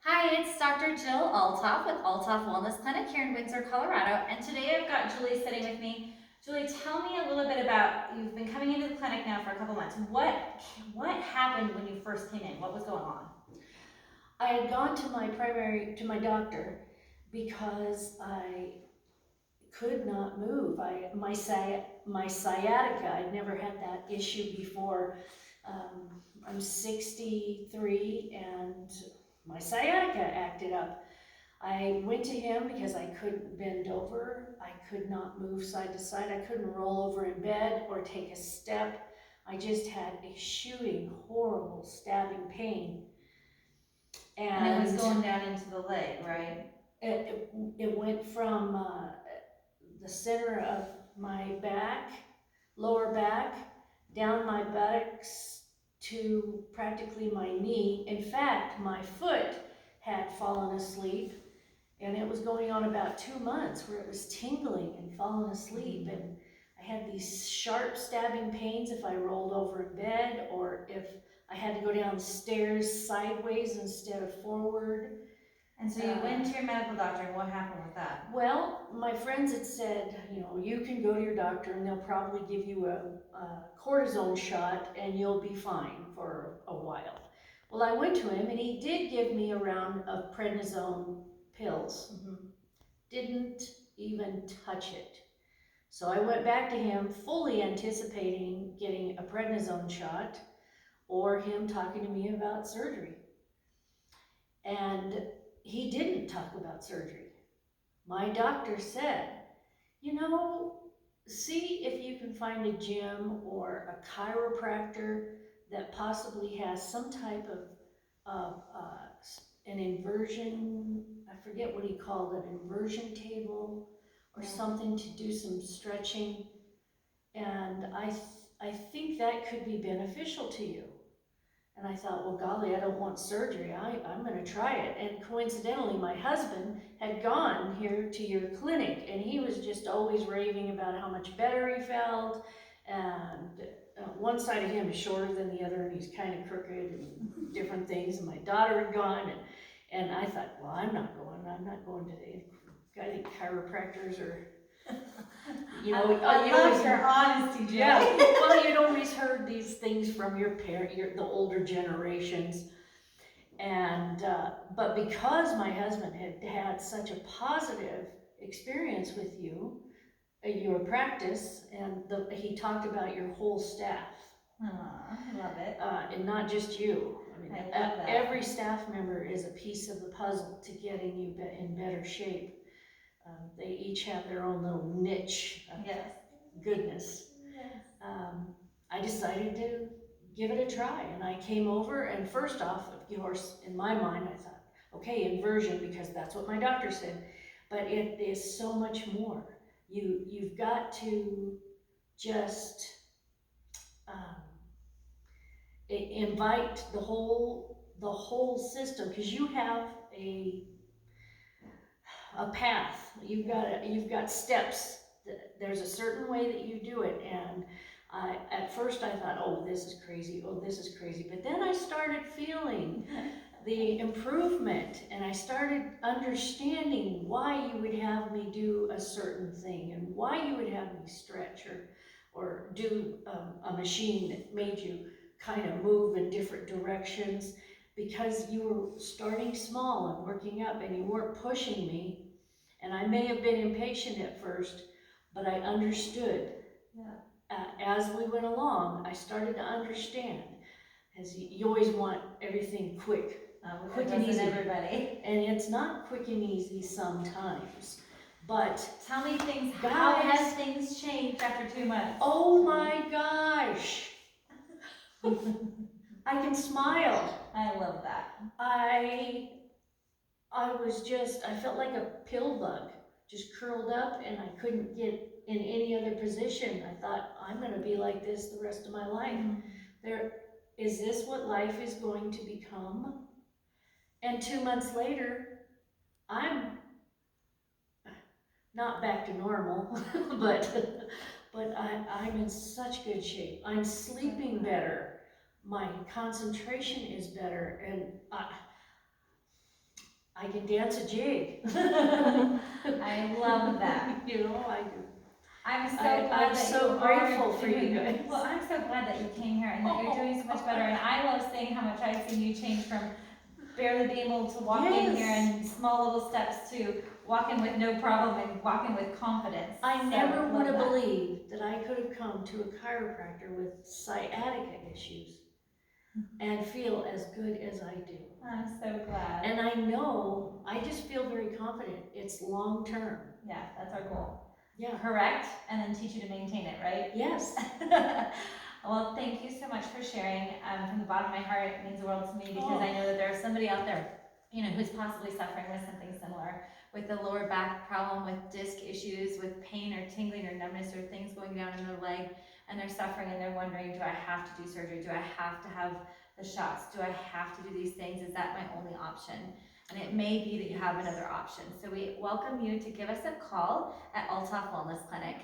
Hi, it's Dr. Jill Altoff with Altoff Wellness Clinic here in Windsor, Colorado, and today I've got Julie sitting with me. Julie, tell me a little bit about, you've been coming into the clinic now for a couple months. What happened when you first came in? What was going on? I had gone to my doctor because I could not move. My sciatica, I'd never had that issue before. I'm 63 and my sciatica acted up. I went to him because I couldn't bend over. I could not move side to side. I couldn't roll over in bed or take a step. I just had a shooting, horrible, stabbing pain. And it was going down into the leg, right? It went from the center of my back, lower back, down my buttocks to practically my knee. In fact, my foot had fallen asleep, and it was going on about 2 months where it was tingling and falling asleep. And I had these sharp stabbing pains if I rolled over in bed or if I had to go down the stairs sideways instead of forward. And so you went to your medical doctor, and what happened with that? Well, my friends had said, you can go to your doctor and they'll probably give you a cortisone shot and you'll be fine for a while. Well, I went to him and he did give me a round of prednisone pills. Didn't even touch it. So I went back to him fully anticipating getting a prednisone shot or him talking to me about surgery. And he didn't talk about surgery. My doctor said, see if you can find a gym or a chiropractor that possibly has some type of an inversion, I forget what he called it, inversion table or something to do some stretching. And I think that could be beneficial to you. And I thought, well, golly, I don't want surgery. I'm going to try it. And coincidentally, my husband had gone here to your clinic, and he was just always raving about how much better he felt. And one side of him is shorter than the other, and he's kind of crooked and different things. And my daughter had gone, and I thought, well, I'm not going to the, I think chiropractors are, I love your honesty, Jill. Yeah, well, you'd always heard these things from your the older generations. And, but because my husband had had such a positive experience with you, your practice, and he talked about your whole staff. I love it. And not just you. I mean, I love that. every staff member is a piece of the puzzle to getting you in better shape. They each have their own little niche of goodness. Yes. I decided to give it a try, and I came over, and first off, of course, in my mind, I thought, okay, inversion, because that's what my doctor said, but it is so much more. You've got to just invite the whole system, because you have a path. You've got steps. There's a certain way that you do it, and at first I thought, oh, this is crazy. Oh, this is crazy. But then I started feeling the improvement, and I started understanding why you would have me do a certain thing, and why you would have me stretch or do a machine that made you kind of move in different directions, because you were starting small and working up, and you weren't pushing me. And I may have been impatient at first, but I understood. As we went along, I started to understand. As you always want everything quick and easy. Everybody. And it's not quick and easy sometimes. But tell me things. Guys, how has things changed after 2 months? Oh my gosh! I can smile. I love that. I felt like a pill bug, just curled up, and I couldn't get in any other position. I thought, I'm going to be like this the rest of my life. Is this what life is going to become? And 2 months later, I'm not back to normal, but I'm in such good shape. I'm sleeping better. My concentration is better, and I can dance a jig. I love that. You know, I do. I'm so I'm glad that so you grateful are for you doing, guys. well, I'm so glad that you came here and that you're doing so much better. And I love seeing how much I've seen you change from barely being able to walk in here Yes. and small little steps to walking with no problem and walking with confidence. I So, never love would have that. believed that I could have come to a chiropractor with sciatica issues and feel as good as I do. I'm so glad. And I know, I just feel very confident. It's long term. Yeah, that's our goal. Yeah. Correct, and then teach you to maintain it, right? Yes. Well, thank you so much for sharing. From the bottom of my heart, it means the world to me because I know that there's somebody out there, you know, who's possibly suffering with something similar, with the lower back problem, with disc issues, with pain or tingling or numbness or things going down in their leg, and they're suffering and they're wondering, do I have to do surgery? Do I have to have the shots? Do I have to do these things? Is that my only option? And it may be that you have another option. So we welcome you to give us a call at Althoff Wellness Clinic.